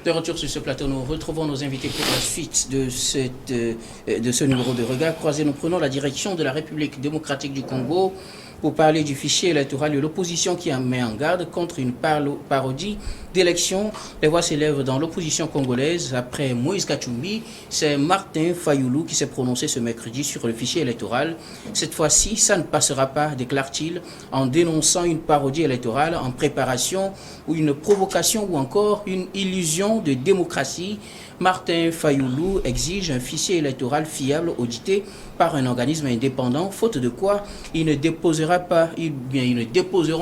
De retour sur ce plateau, nous retrouvons nos invités pour la suite de ce numéro de Regard Croisé. Nous prenons la direction de la République démocratique du Congo pour parler du fichier électoral et l'opposition qui en met en garde contre une parodie d'élection. Les voix s'élèvent dans l'opposition congolaise. Après Moïse Katumbi, c'est Martin Fayoulou qui s'est prononcé ce mercredi sur le fichier électoral. Cette fois-ci, ça ne passera pas, déclare-t-il, en dénonçant une parodie électorale en préparation ou une provocation ou encore une illusion de démocratie. Martin Fayoulou exige un fichier électoral fiable audité par un organisme indépendant, faute de quoi ils ne déposeront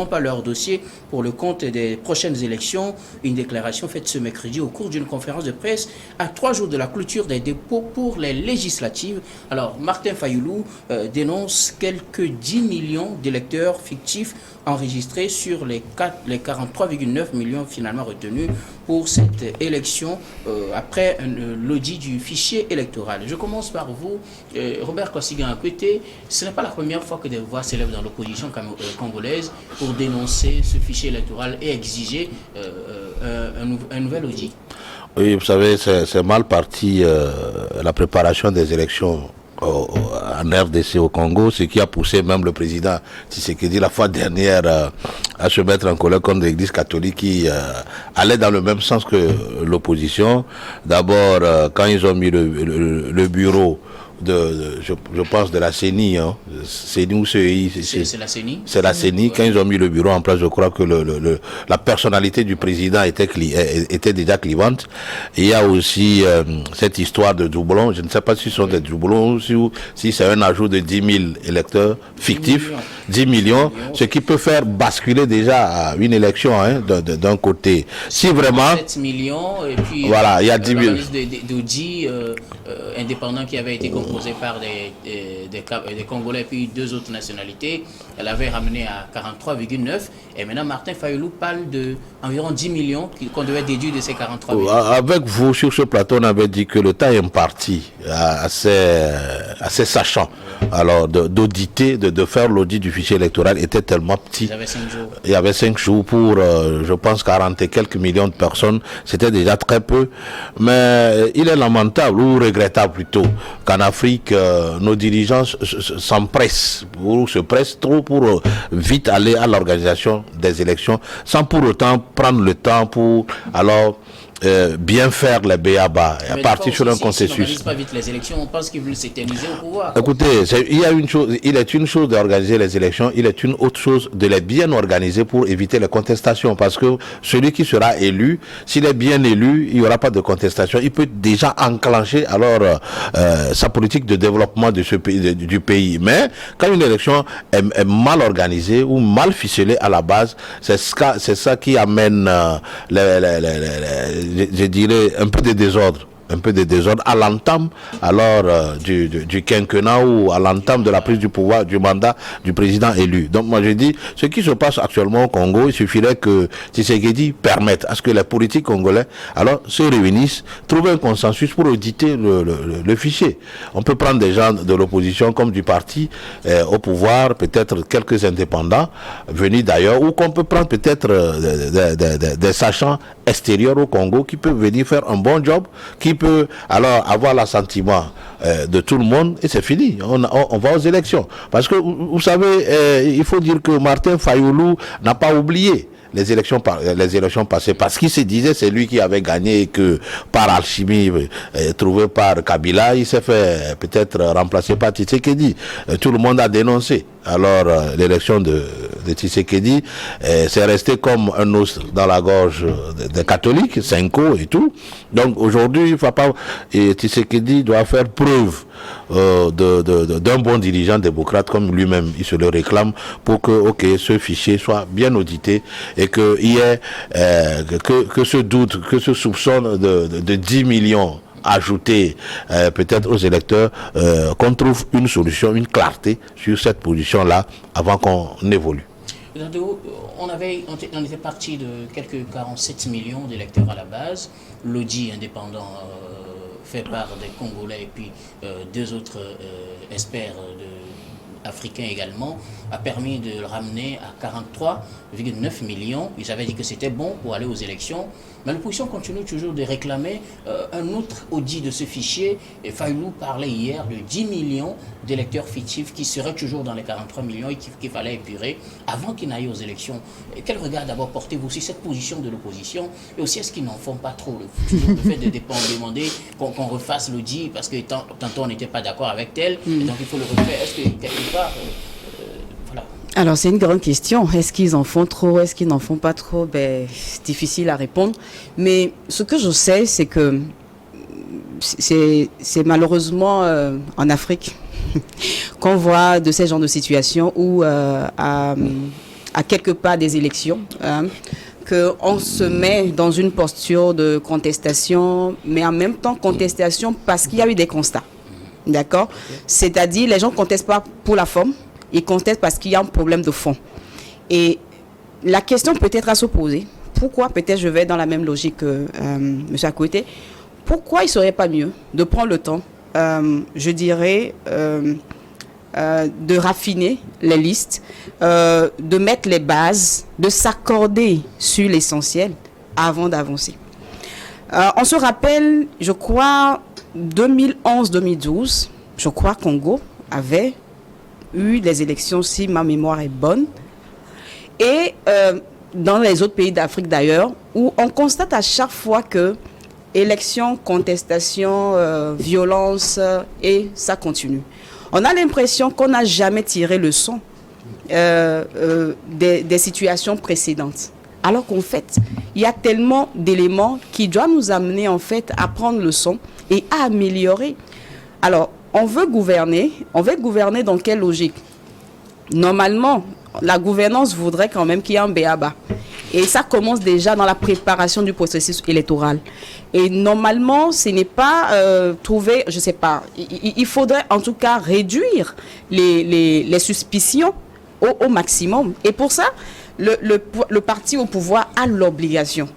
pas leur dossier pour le compte des prochaines élections. Une déclaration faite ce mercredi au cours d'une conférence de presse à 3 jours de la clôture des dépôts pour les législatives. Alors, Martin Fayoulou dénonce quelques 10 millions d'électeurs fictifs enregistrés sur les 43,9 millions finalement retenus pour cette élection après l'audit du fichier électoral. Je commence par vous, Robert Kosigan-Akwete. Ce n'est pas la première fois que des voix s'élèvent dans l'opposition congolaise pour dénoncer ce fichier électoral et exiger un nouvel audit. Oui, vous savez, c'est mal parti la préparation des élections en RDC au Congo, ce qui a poussé même le président Tshisekedi la fois dernière à se mettre en colère contre l'Église catholique qui allait dans le même sens que l'opposition. D'abord, quand ils ont mis le bureau je pense de la CENI, hein. CENI ou CEI, c'est la CENI. C'est la CENI. Quand ils ont mis le bureau en place, je crois que la personnalité du président était déjà clivante. Et il y a aussi cette histoire de doublons. Je ne sais pas si ce sont des doublons ou si c'est un ajout de 10 000 électeurs fictifs, 10 millions, ce qui peut faire basculer déjà une élection d'un côté. Si vraiment 7 millions et puis voilà, il y a 10 000 l'organisme d'audit indépendant qui avait été composé par des Congolais et puis 2 autres nationalités, elle avait ramené à 43,9 et maintenant Martin Fayoulou parle d'environ 10 millions qu'on devait déduire de ces 43 millions. Avec vous sur ce plateau, on avait dit que le temps imparti à ces sachants alors d'auditer, de faire l'audit du fichier électoral était tellement petit. Il y avait 5 jours pour, je pense, 40 et quelques millions de personnes. C'était déjà très peu. Mais il est lamentable, ou regrettable plutôt, qu'en Afrique, nos dirigeants s'empressent, ou se pressent trop pour vite aller à l'organisation des élections, sans pour autant prendre le temps pour, alors, bien faire les B.A.B.A. à partir sur un consensus. Si on pas vite les élections, on pense qu'ils veulent s'éterniser au pouvoir. Écoutez, il est une chose d'organiser les élections, il est une autre chose de les bien organiser pour éviter les contestations. Parce que celui qui sera élu, s'il est bien élu, il n'y aura pas de contestation. Il peut déjà enclencher alors sa politique de développement de ce pays, du pays. Mais quand une élection est mal organisée ou mal ficelée à la base, c'est ça qui amène je dirais un peu de désordre à l'entame alors du quinquennat ou à l'entame de la prise du pouvoir du mandat du président élu. Donc moi je dis, ce qui se passe actuellement au Congo, il suffirait que Tshisekedi permette à ce que les politiques congolais alors se réunissent, trouvent un consensus pour auditer le fichier. On peut prendre des gens de l'opposition comme du parti au pouvoir, peut-être quelques indépendants venus d'ailleurs, ou qu'on peut prendre peut-être des sachants extérieurs au Congo qui peuvent venir faire un bon job, qui peut alors avoir l'assentiment de tout le monde et c'est fini. On va aux élections. Parce que vous savez, il faut dire que Martin Fayoulou n'a pas oublié les élections passées, parce qu'il se disait c'est lui qui avait gagné et que par alchimie trouvée par Kabila, il s'est fait peut-être remplacer par Tshisekedi. Tout le monde a dénoncé. Alors l'élection de Tshisekedi, c'est resté comme un os dans la gorge des catholiques, Senko et tout. Donc aujourd'hui, Tshisekedi doit faire preuve d'un bon dirigeant démocrate comme lui-même, il se le réclame pour que ce fichier soit bien audité et qu'il y ait que ce doute, que ce soupçon de 10 millions ajouter peut-être aux électeurs qu'on trouve une solution, une clarté sur cette position-là avant qu'on évolue. On était parti de quelques 47 millions d'électeurs à la base. L'audit indépendant fait par des Congolais et puis 2 autres experts africain également, a permis de le ramener à 43,9 millions. Ils avaient dit que c'était bon pour aller aux élections. Mais l'opposition continue toujours de réclamer un autre audit de ce fichier. Et Fayoulou parlait hier de 10 millions d'électeurs fictifs qui seraient toujours dans les 43 millions et qu'il fallait épurer avant qu'ils n'aillent aux élections. Et quel regard d'abord portez-vous sur cette position de l'opposition? Et aussi, est-ce qu'ils n'en font pas trop? Le fait de demander qu'on refasse l'audit parce que tantôt on n'était pas d'accord avec tel, et donc il faut le refaire. Est-ce que quelque part... voilà. Alors, c'est une grande question. Est-ce qu'ils en font trop? Est-ce qu'ils n'en font pas trop? C'est difficile à répondre. Mais ce que je sais, c'est que c'est malheureusement en Afrique qu'on voit de ces genres de situations où, à quelque part des élections, qu'on se met dans une posture de contestation, mais en même temps contestation parce qu'il y a eu des constats. D'accord? C'est-à-dire, les gens ne contestent pas pour la forme, ils contestent parce qu'il y a un problème de fond. Et la question peut-être à se poser, pourquoi, peut-être je vais dans la même logique que M. Akouete, pourquoi il ne serait pas mieux de prendre le temps, je dirais, de raffiner les listes, de mettre les bases, de s'accorder sur l'essentiel avant d'avancer. On se rappelle, je crois, 2011-2012, je crois Congo avait eu des élections, si ma mémoire est bonne, et dans les autres pays d'Afrique d'ailleurs, où on constate à chaque fois que élection, contestation, violence, et ça continue. On a l'impression qu'on n'a jamais tiré le son des situations précédentes. Alors qu'en fait, il y a tellement d'éléments qui doivent nous amener en fait à prendre le son et à améliorer. Alors, on veut gouverner dans quelle logique? Normalement, la gouvernance voudrait quand même qu'il y ait un b.a.-ba. Et ça commence déjà dans la préparation du processus électoral. Et normalement, ce n'est pas trouver, je ne sais pas, il faudrait en tout cas réduire les suspicions au maximum. Et pour ça, le parti au pouvoir a l'obligation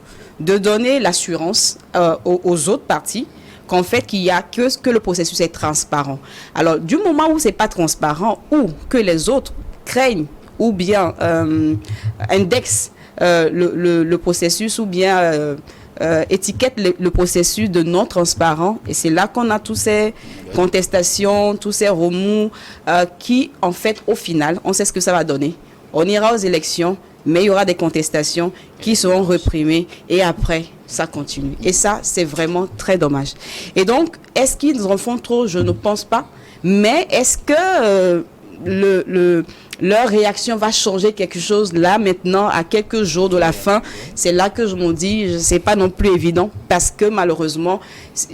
de donner l'assurance aux autres partis qu'en fait, qu'il y a que le processus est transparent. Alors, du moment où ce n'est pas transparent, ou que les autres craignent ou bien indexent le processus ou bien étiquette le processus de non transparent, et c'est là qu'on a tous ces contestations, tous ces remous qui, en fait, au final, on sait ce que ça va donner. On ira aux élections, mais il y aura des contestations qui seront réprimées et après, ça continue. Et ça, c'est vraiment très dommage. Et donc, est-ce qu'ils en font trop? Je ne pense pas. Mais est-ce que leur réaction va changer quelque chose là, maintenant, à quelques jours de la fin? C'est là que je me dis, c'est pas non plus évident, parce que malheureusement,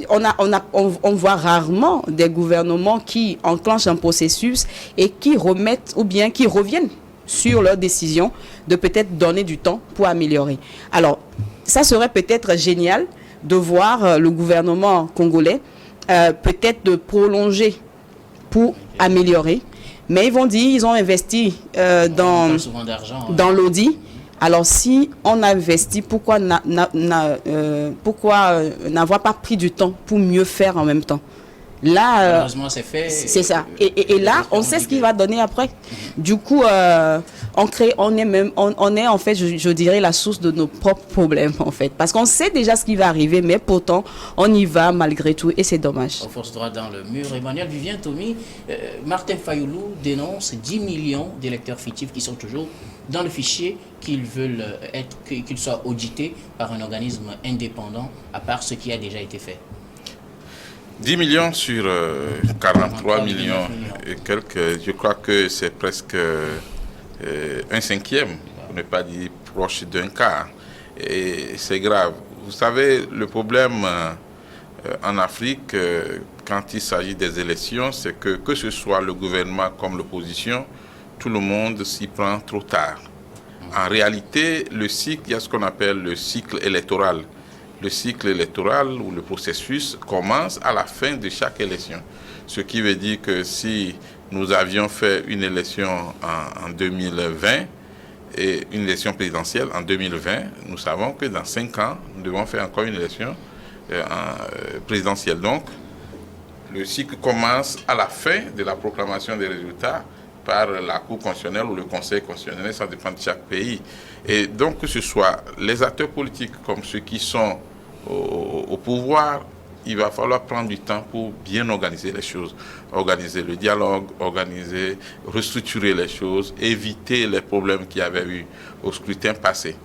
on voit rarement des gouvernements qui enclenchent un processus et qui remettent ou bien qui reviennent sur leur décision de peut-être donner du temps pour améliorer. Alors, ça serait peut-être génial de voir le gouvernement congolais peut-être de prolonger pour améliorer. Mais ils vont dire, ils ont investi dans l'audit. Alors, si on a investi, pourquoi n'avoir pas pris du temps pour mieux faire en même temps? Là, malheureusement, c'est fait. C'est ça. Et là, on sait ce qu'il va donner après. Du coup, on est en fait, je dirais, la source de nos propres problèmes, en fait. Parce qu'on sait déjà ce qui va arriver, mais pourtant, on y va malgré tout, et c'est dommage. On force droit dans le mur. Emmanuel Vivien Tomi, Martin Fayoulou dénonce 10 millions d'électeurs fictifs qui sont toujours dans le fichier, qu'ils veulent qu'ils soient audités par un organisme indépendant, à part ce qui a déjà été fait. 10 millions sur 43 millions et quelques, je crois que c'est presque un cinquième, pour ne pas dire proche d'un quart. Et c'est grave. Vous savez, le problème en Afrique, quand il s'agit des élections, c'est que ce soit le gouvernement comme l'opposition, tout le monde s'y prend trop tard. En réalité, le cycle, il y a ce qu'on appelle le cycle électoral. Le cycle électoral ou le processus commence à la fin de chaque élection. Ce qui veut dire que si nous avions fait une élection en 2020 et une élection présidentielle en 2020, nous savons que dans 5 ans, nous devons faire encore une élection présidentielle. Donc, le cycle commence à la fin de la proclamation des résultats par la Cour constitutionnelle ou le Conseil constitutionnel, ça dépend de chaque pays. Et donc, que ce soit les acteurs politiques comme ceux qui sont au pouvoir, il va falloir prendre du temps pour bien organiser les choses, organiser le dialogue, restructurer les choses, éviter les problèmes qu'il y avait eu au scrutin passé.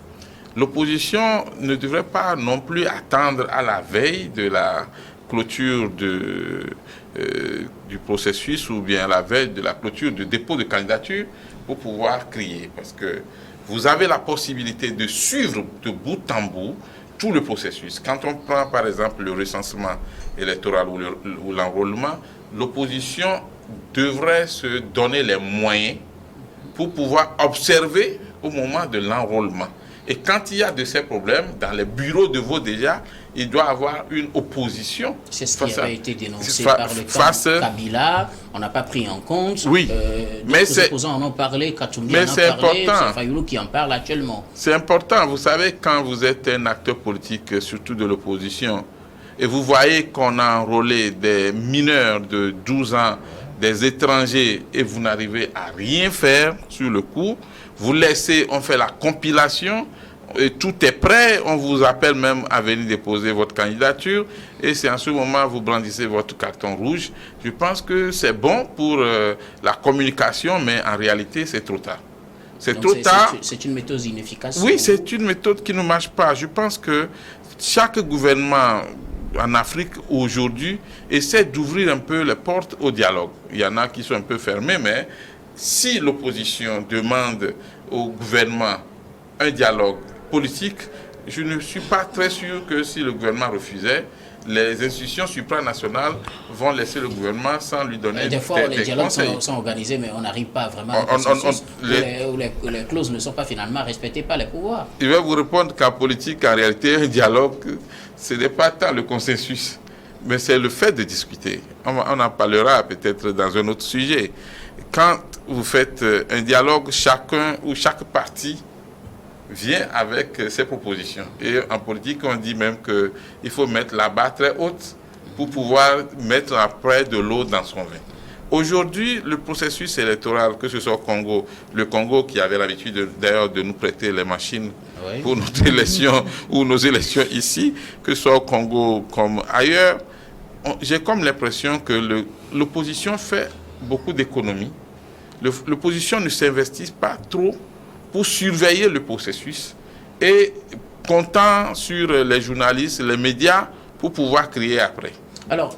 L'opposition ne devrait pas non plus attendre à la veille de la clôture du processus ou bien à la veille de la clôture du dépôt de candidature pour pouvoir crier. Parce que vous avez la possibilité de suivre de bout en bout tout le processus. Quand on prend par exemple le recensement électoral ou l'enrôlement, l'opposition devrait se donner les moyens pour pouvoir observer au moment de l'enrôlement. Et quand il y a de ces problèmes, dans les bureaux de vote déjà, il doit y avoir une opposition. C'est ce qui avait été dénoncé par le camp Kabila. On n'a pas pris en compte. Oui, mais les opposants en ont parlé, Katoumbi en a parlé, c'est Fayoulou qui en parle actuellement. C'est important. Vous savez, quand vous êtes un acteur politique, surtout de l'opposition, et vous voyez qu'on a enrôlé des mineurs de 12 ans, des étrangers, et vous n'arrivez à rien faire sur le coup, vous laissez, on fait la compilation, et tout est prêt, on vous appelle même à venir déposer votre candidature, et c'est en ce moment que vous brandissez votre carton rouge. Je pense que c'est bon pour la communication, mais en réalité, c'est trop tard. C'est trop tard. C'est une méthode inefficace. Oui, c'est une méthode qui ne marche pas. Je pense que chaque gouvernement en Afrique aujourd'hui essaie d'ouvrir un peu les portes au dialogue. Il y en a qui sont un peu fermés, mais si l'opposition demande au gouvernement un dialogue politique, je ne suis pas très sûr que si le gouvernement refusait, les institutions supranationales vont laisser le gouvernement sans lui donner des fois, les dialogues sont organisés, mais on n'arrive pas vraiment à un consensus où les clauses ne sont pas finalement respectées par les pouvoirs. Je vais vous répondre qu'en politique, en réalité, un dialogue, ce n'est pas tant le consensus, mais c'est le fait de discuter. On en parlera peut-être dans un autre sujet. Quand vous faites un dialogue, chacun ou chaque parti vient avec ses propositions. Et en politique, on dit même qu'il faut mettre la barre très haute pour pouvoir mettre après de l'eau dans son vin. Aujourd'hui, le processus électoral, que ce soit au Congo, le Congo qui avait l'habitude d'ailleurs de nous prêter les machines pour notre élection ou nos élections ici, que ce soit au Congo comme ailleurs, j'ai comme l'impression que l'opposition fait beaucoup d'économies. L'opposition ne s'investit pas trop pour surveiller le processus et comptant sur les journalistes, les médias pour pouvoir crier après. Alors,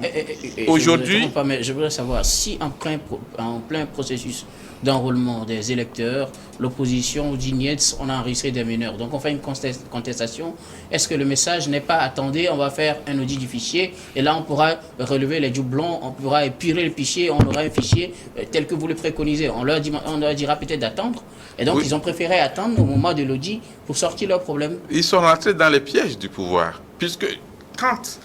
aujourd'hui, je voudrais savoir si en plein processus d'enrôlement des électeurs, l'opposition dit niet, on a enregistré des mineurs. Donc on fait une contestation. Est-ce que le message n'est pas attendez, on va faire un audit du fichier et là on pourra relever les doublons, on pourra épurer le fichier, on aura un fichier tel que vous le préconisez. On leur dira peut-être d'attendre. Et donc ils ont préféré attendre au moment de l'audit pour sortir leurs problèmes. Ils sont rentrés dans les pièges du pouvoir. Puisque quand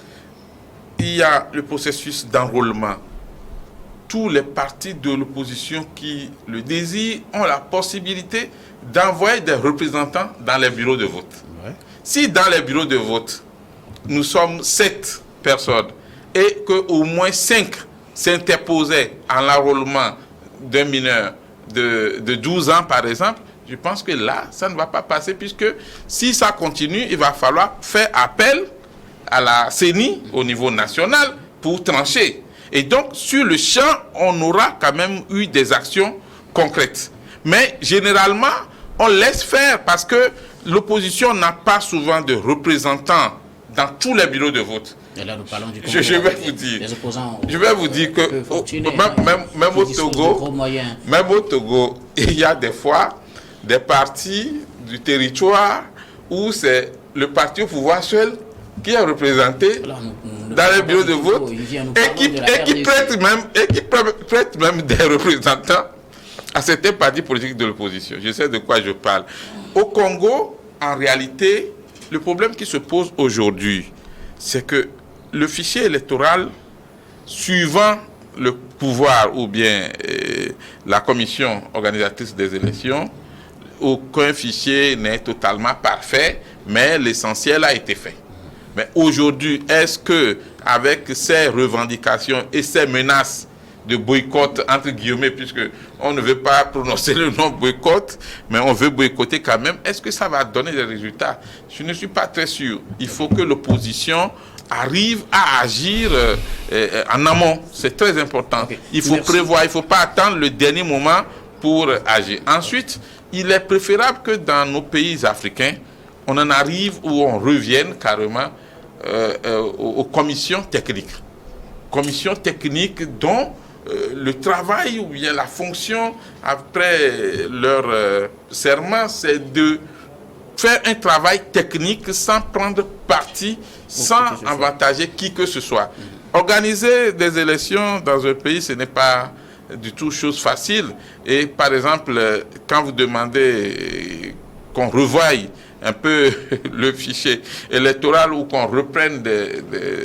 il y a le processus d'enrôlement, tous les partis de l'opposition qui le désirent ont la possibilité d'envoyer des représentants dans les bureaux de vote. Ouais. Si dans les bureaux de vote, nous sommes 7 personnes et qu'au moins 5 s'interposaient en l'enrôlement d'un mineur de 12 ans, par exemple, je pense que là, ça ne va pas passer puisque si ça continue, il va falloir faire appel à la CENI au niveau national pour trancher. Et donc, sur le champ, on aura quand même eu des actions concrètes. Mais généralement, on laisse faire parce que l'opposition n'a pas souvent de représentants dans tous les bureaux de vote. Et là, nous parlons du Congo, je vais vous dire. Les opposants je vais vous dire que même au Togo, il y a des fois des partis du territoire où c'est le parti au pouvoir seul qui est représenté dans les bureaux de vote et qui prête même des représentants à certains partis politiques de l'opposition. Je sais de quoi je parle. Au Congo, en réalité, le problème qui se pose aujourd'hui, c'est que le fichier électoral, suivant le pouvoir ou bien la commission organisatrice des élections, aucun fichier n'est totalement parfait, mais l'essentiel a été fait. Mais aujourd'hui, est-ce que avec ces revendications et ces menaces de boycott, entre guillemets, puisque on ne veut pas prononcer le nom boycott, mais on veut boycotter quand même. Est-ce que ça va donner des résultats? Je ne suis pas très sûr. Il faut que l'opposition arrive à agir en amont. C'est très important. Okay. Il faut prévoir, il ne faut pas attendre le dernier moment pour agir. Ensuite, il est préférable que dans nos pays africains, on en arrive où on revienne carrément aux commissions techniques. Commissions techniques dont le travail ou bien la fonction après leur serment, c'est de faire un travail technique sans prendre parti, sans avantager qui que ce soit. Organiser des élections dans un pays, ce n'est pas du tout chose facile. Et par exemple, quand vous demandez qu'on revoie un peu le fichier électoral ou qu'on reprenne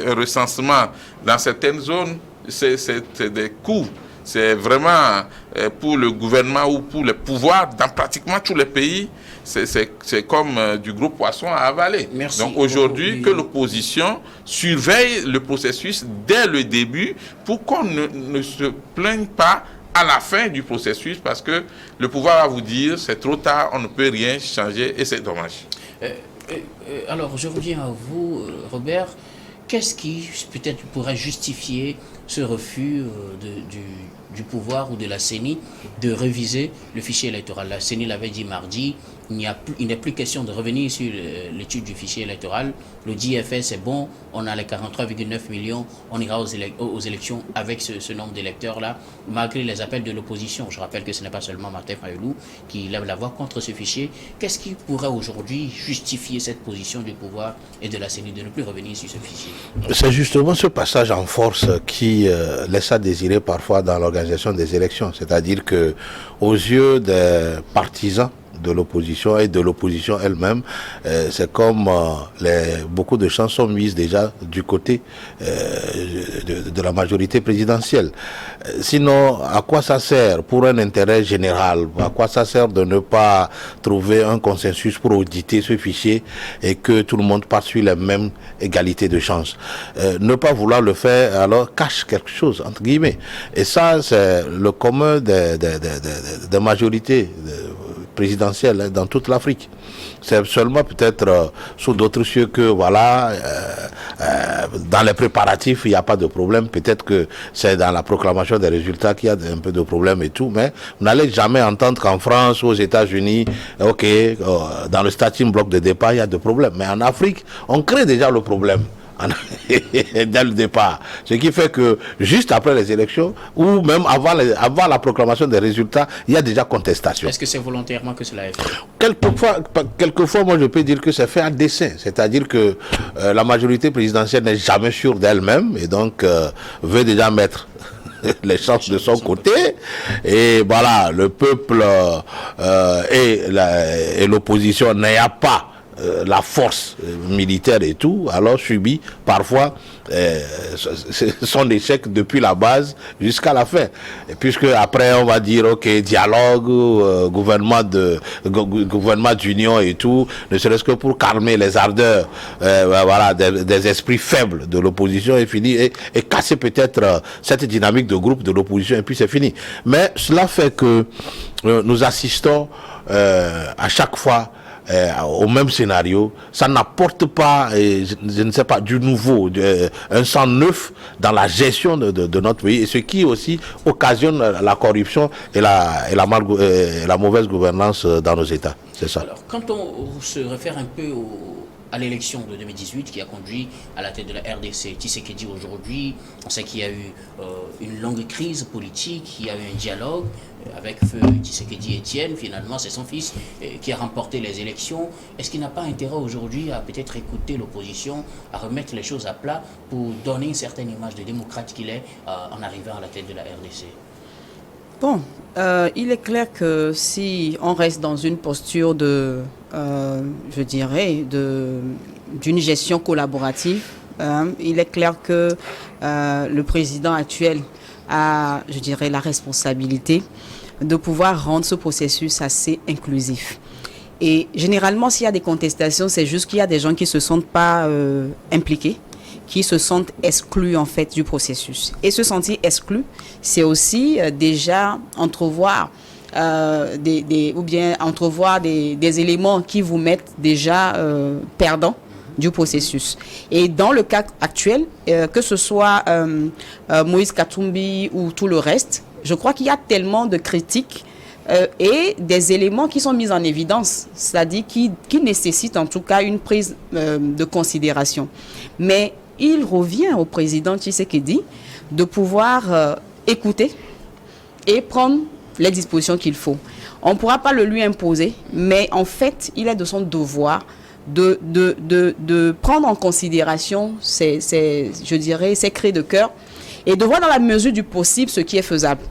un recensement dans certaines zones, c'est des coûts. C'est vraiment pour le gouvernement ou pour le pouvoir dans pratiquement tous les pays, c'est comme du gros poisson à avaler. Merci. Donc aujourd'hui, que l'opposition surveille le processus dès le début pour qu'on ne se plaigne pas à la fin du processus, parce que le pouvoir va vous dire c'est trop tard, on ne peut rien changer et c'est dommage. Alors je reviens à vous, Robert. Qu'est-ce qui peut-être pourrait justifier ce refus du pouvoir ou de la CENI de réviser le fichier électoral? La CENI l'avait dit mardi, il n'est plus question de revenir sur l'étude du fichier électoral. Le DFS, c'est bon, on a les 43,9 millions, on ira aux élections avec ce nombre d'électeurs-là, malgré les appels de l'opposition. Je rappelle que ce n'est pas seulement Martin Fayulu qui lève la voix contre ce fichier. Qu'est-ce qui pourrait aujourd'hui justifier cette position du pouvoir et de la CENI de ne plus revenir sur ce fichier? C'est justement ce passage en force qui laisse à désirer parfois dans l'organisation des élections. C'est-à-dire que, aux yeux des partisans de l'opposition et de l'opposition elle-même, c'est comme beaucoup de chances sont mises déjà du côté de la majorité présidentielle. Sinon, à quoi ça sert pour un intérêt général? À quoi ça sert de ne pas trouver un consensus pour auditer ce fichier et que tout le monde passe sur les mêmes égalités de chances? Ne pas vouloir le faire, alors cache quelque chose, entre guillemets. Et ça, c'est le commun des majorités présidentielle dans toute l'Afrique. C'est seulement peut-être sous d'autres cieux que voilà, dans les préparatifs il n'y a pas de problème. Peut-être que c'est dans la proclamation des résultats qu'il y a un peu de problème et tout, mais vous n'allez jamais entendre qu'en France ou aux États-Unis, ok, dans le starting block de départ il y a de problèmes. Mais en Afrique, on crée déjà le problème dès le départ. Ce qui fait que juste après les élections, ou même avant la proclamation des résultats, il y a déjà contestation. Est-ce que c'est volontairement que cela est fait? Quelquefois, moi je peux dire que c'est fait à dessein. C'est-à-dire que la majorité présidentielle n'est jamais sûre d'elle-même et donc veut déjà mettre les chances de son côté, et voilà, le peuple et l'opposition n'ayant pas la force militaire et tout, alors subit parfois son échec depuis la base jusqu'à la fin. Et puisque après on va dire ok, dialogue, gouvernement d'union et tout, ne serait-ce que pour calmer les ardeurs voilà, des esprits faibles de l'opposition et fini et casser peut-être cette dynamique de groupe de l'opposition et puis c'est fini. Mais cela fait que nous assistons à chaque fois au même scénario, ça n'apporte pas, je ne sais pas, du nouveau, un sang neuf dans la gestion de notre pays, et ce qui aussi occasionne la corruption et la mauvaise gouvernance dans nos États. C'est ça. Alors, quand on se réfère un peu à l'élection de 2018 qui a conduit à la tête de la RDC, Tshisekedi aujourd'hui, on sait qu'il y a eu une longue crise politique, il y a eu un dialogue avec feu Tshisekedi Etienne, finalement c'est son fils qui a remporté les élections. Est-ce qu'il n'a pas intérêt aujourd'hui à peut-être écouter l'opposition, à remettre les choses à plat pour donner une certaine image de démocrate qu'il est en arrivant à la tête de la RDC? Bon, il est clair que si on reste dans une posture de, je dirais, d'une gestion collaborative, il est clair que le président actuel a, je dirais, la responsabilité de pouvoir rendre ce processus assez inclusif. Et généralement, s'il y a des contestations, c'est juste qu'il y a des gens qui ne se sentent pas impliqués, qui se sentent exclus en fait du processus. Et se sentir exclu, c'est aussi déjà entrevoir entrevoir des éléments qui vous mettent déjà perdants du processus. Et dans le cas actuel, que ce soit Moïse Katumbi ou tout le reste, je crois qu'il y a tellement de critiques et des éléments qui sont mis en évidence, c'est-à-dire qui nécessitent en tout cas une prise de considération. Mais il revient au président Tshisekedi de pouvoir écouter et prendre les dispositions qu'il faut. On ne pourra pas le lui imposer, mais en fait, il est de son devoir de prendre en considération je dirais, ces cris de cœur et de voir dans la mesure du possible ce qui est faisable.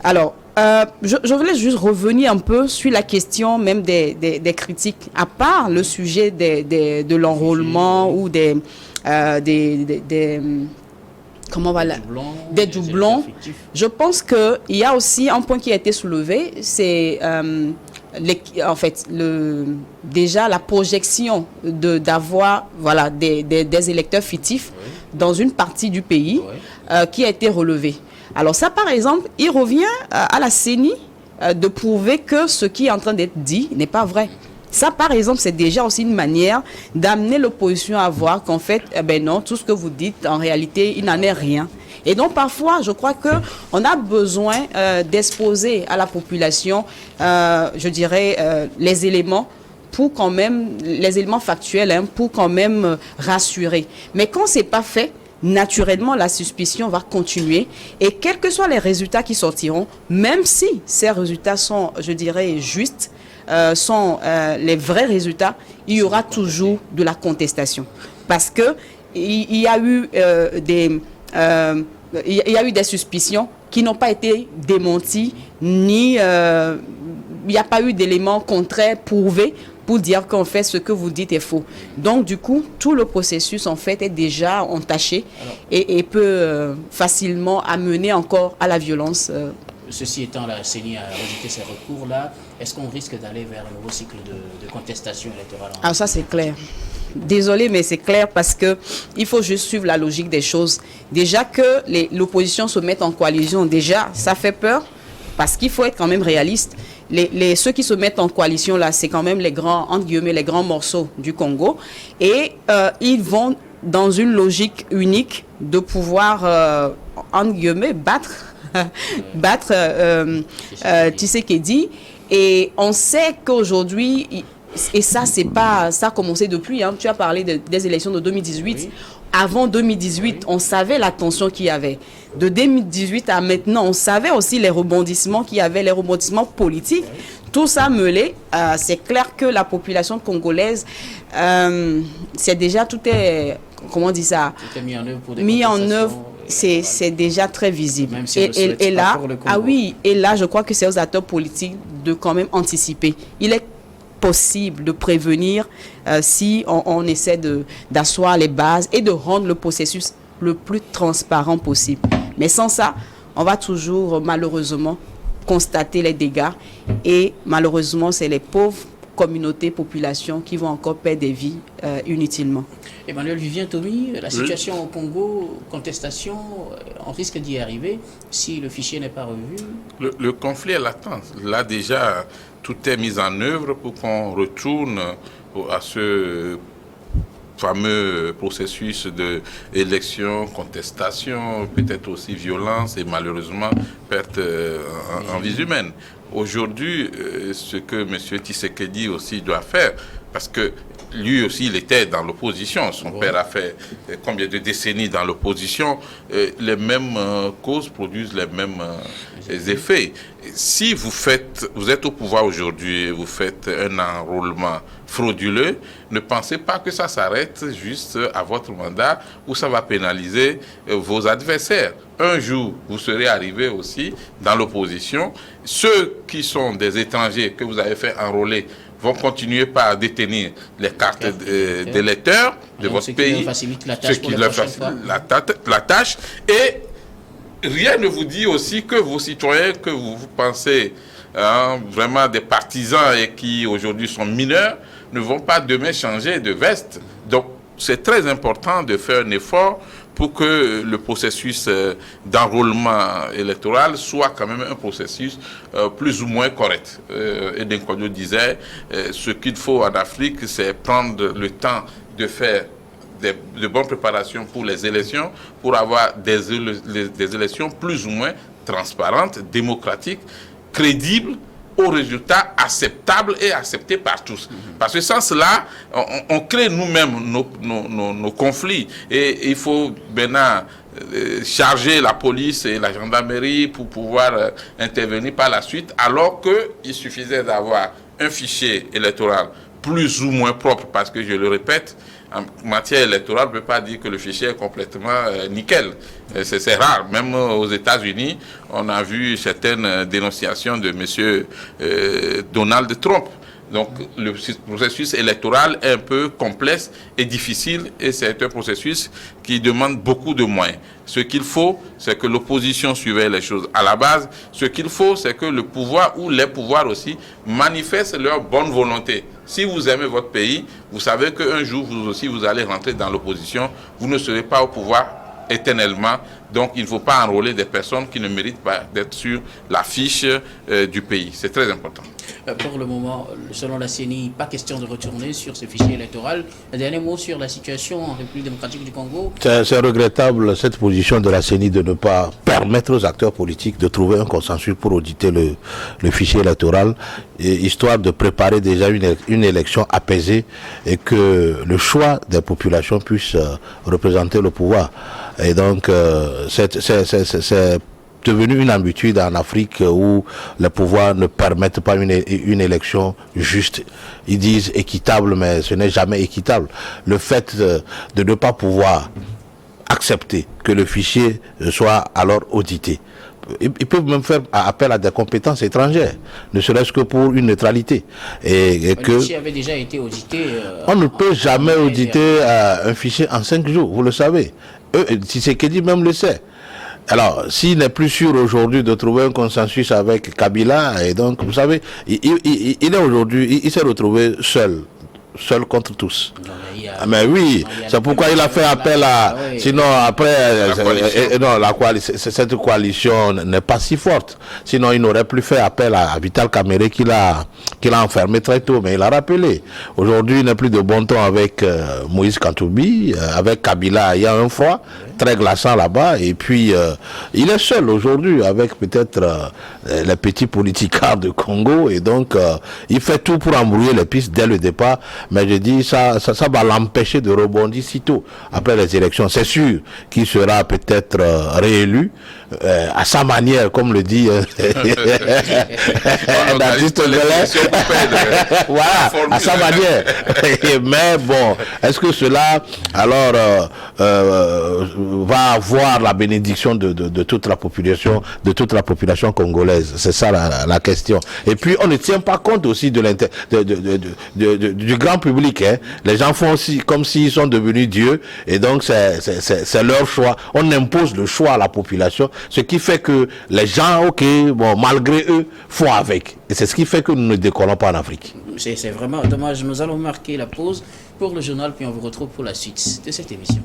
Alors, je voulais juste revenir un peu sur la question même des critiques, à part le sujet de l'enrôlement ou des doublons. Je pense qu'il y a aussi un point qui a été soulevé, c'est déjà la projection d'avoir des électeurs fictifs dans une partie du pays qui a été relevée. Alors ça, par exemple, il revient à la CENI de prouver que ce qui est en train d'être dit n'est pas vrai. Ça, par exemple, c'est déjà aussi une manière d'amener l'opposition à voir qu'en fait, non, tout ce que vous dites, en réalité, il n'en est rien. Et donc, parfois, je crois qu'on a besoin d'exposer à la population, je dirais, les éléments pour quand même, les éléments factuels, pour quand même rassurer. Mais quand ce n'est pas fait, naturellement, la suspicion va continuer. Et quels que soient les résultats qui sortiront, même si ces résultats sont, je dirais, justes, sont les vrais résultats, il y aura toujours de la contestation. Parce que il y a eu des suspicions qui n'ont pas été démenties, ni il n'y a pas eu d'éléments contraires prouvés pour dire qu'en fait, ce que vous dites est faux. Donc, du coup, tout le processus, en fait, est déjà entaché et peut facilement amener encore à la violence. Ceci étant, la CENI a rejeté ces recours-là. Est-ce qu'on risque d'aller vers un nouveau cycle de contestation électorale? Alors ça, c'est clair. Désolé, mais c'est clair parce qu'il faut juste suivre la logique des choses. Déjà que l'opposition se mette en coalition, déjà, ça fait peur parce qu'il faut être quand même réaliste. Ceux qui se mettent en coalition, là, c'est quand même les grands, entre guillemets, les grands morceaux du Congo. Et ils vont dans une logique unique de pouvoir, entre guillemets, battre Tshisekedi. Et on sait qu'aujourd'hui, et ça, ça a commencé depuis, tu as parlé des élections de 2018. Oui. Avant 2018, on savait la tension qu'il y avait. De 2018 à maintenant, on savait aussi les rebondissements qu'il y avait, les rebondissements politiques. Oui. Tout ça mêlé, c'est clair que la population congolaise, c'est déjà, tout est, comment on dit ça, tout est mis en œuvre pour des mis en œuvre. C'est déjà très visible. Même si et là, et là, je crois que c'est aux acteurs politiques de quand même anticiper. Il est possible de prévenir si on essaie d'asseoir les bases et de rendre le processus le plus transparent possible. Mais sans ça, on va toujours malheureusement constater les dégâts et malheureusement, c'est les pauvres communautés, populations qui vont encore perdre des vies inutilement. Emmanuel Vivien-Thomy, la situation au Congo, contestation, on risque d'y arriver si le fichier n'est pas revu. Le conflit est latent. Là déjà, tout est mis en œuvre pour qu'on retourne à ce fameux processus d'élection, contestation, peut-être aussi violence et malheureusement perte en vies humaines. Aujourd'hui, ce que M. Tshisekedi aussi doit faire, parce que lui aussi, il était dans l'opposition. Son père a fait combien de décennies dans l'opposition. Les mêmes causes produisent les mêmes effets. Si vous êtes au pouvoir aujourd'hui et vous faites un enrôlement frauduleux, ne pensez pas que ça s'arrête juste à votre mandat ou ça va pénaliser vos adversaires. Un jour, vous serez arrivé aussi dans l'opposition. Ceux qui sont des étrangers que vous avez fait enrôler vont continuer par détenir les cartes d'électeurs de votre pays, ce qui leur facilite la tâche. Et rien ne vous dit aussi que vos citoyens, que vous pensez vraiment des partisans et qui aujourd'hui sont mineurs, ne vont pas demain changer de veste. Donc, c'est très important de faire un effort pour que le processus d'enrôlement électoral soit quand même un processus plus ou moins correct. Et Nkodo disait, ce qu'il faut en Afrique, c'est prendre le temps de faire de bonnes préparations pour les élections, pour avoir des élections plus ou moins transparentes, démocratiques, crédibles, aux résultats acceptables et acceptés par tous. Parce que sans cela, on crée nous-mêmes nos conflits. Et il faut maintenant charger la police et la gendarmerie pour pouvoir intervenir par la suite, alors qu'il suffisait d'avoir un fichier électoral plus ou moins propre, parce que je le répète, en matière électorale, on ne peut pas dire que le fichier est complètement nickel. C'est rare. Même aux États-Unis, on a vu certaines dénonciations de M. Donald Trump. Donc, le processus électoral est un peu complexe et difficile, et c'est un processus qui demande beaucoup de moyens. Ce qu'il faut, c'est que l'opposition surveille les choses à la base. Ce qu'il faut, c'est que le pouvoir ou les pouvoirs aussi manifestent leur bonne volonté. Si vous aimez votre pays, vous savez qu'un jour, vous aussi, vous allez rentrer dans l'opposition. Vous ne serez pas au pouvoir éternellement. Donc, il ne faut pas enrôler des personnes qui ne méritent pas d'être sur la fiche du pays. C'est très important. Pour le moment, selon la CENI, pas question de retourner sur ce fichier électoral. Un dernier mot sur la situation en République démocratique du Congo. C'est regrettable cette position de la CENI de ne pas permettre aux acteurs politiques de trouver un consensus pour auditer le fichier électoral, histoire de préparer déjà une élection apaisée et que le choix des populations puisse représenter le pouvoir. Et donc, c'est devenu une habitude en Afrique où les pouvoirs ne permettent pas une élection juste. Ils disent équitable, mais ce n'est jamais équitable. Le fait de ne pas pouvoir accepter que le fichier soit alors audité. Ils peuvent même faire appel à des compétences étrangères, ne serait-ce que pour une neutralité. Et que le fichier avait déjà été audité. On ne peut jamais auditer un fichier en 5 jours, vous le savez. Tshisekedi même le sait. Alors, s'il n'est plus sûr aujourd'hui de trouver un consensus avec Kabila, et donc, vous savez, il est aujourd'hui, il s'est retrouvé seul contre tous. Mais oui, c'est pourquoi il a fait appel à... Oui. Sinon, après, cette coalition n'est pas si forte. Sinon, il n'aurait plus fait appel à Vital Kamerhe qu'il a enfermé très tôt. Mais il a rappelé. Aujourd'hui, il n'est plus de bon ton avec Moïse Katumbi, avec Kabila. Il y a un froid très glaçant là-bas. Et puis, il est seul aujourd'hui avec peut-être les petits politicards de Congo. Et donc, il fait tout pour embrouiller les pistes dès le départ. Mais je dis, ça va l'empêcher de rebondir sitôt après les élections. C'est sûr qu'il sera peut-être réélu à sa manière, comme le dit Baptiste Lelay. Voilà, à sa manière. Mais bon, est-ce que cela alors va avoir la bénédiction de toute la population, congolaise? C'est ça la question. Et puis on ne tient pas compte aussi du grand public. Hein. Les gens font aussi comme s'ils sont devenus dieux, et donc c'est leur choix. On impose le choix à la population, ce qui fait que les gens, malgré eux, font avec. Et c'est ce qui fait que nous ne décollons pas en Afrique. C'est vraiment dommage. Nous allons marquer la pause pour le journal, puis on vous retrouve pour la suite de cette émission.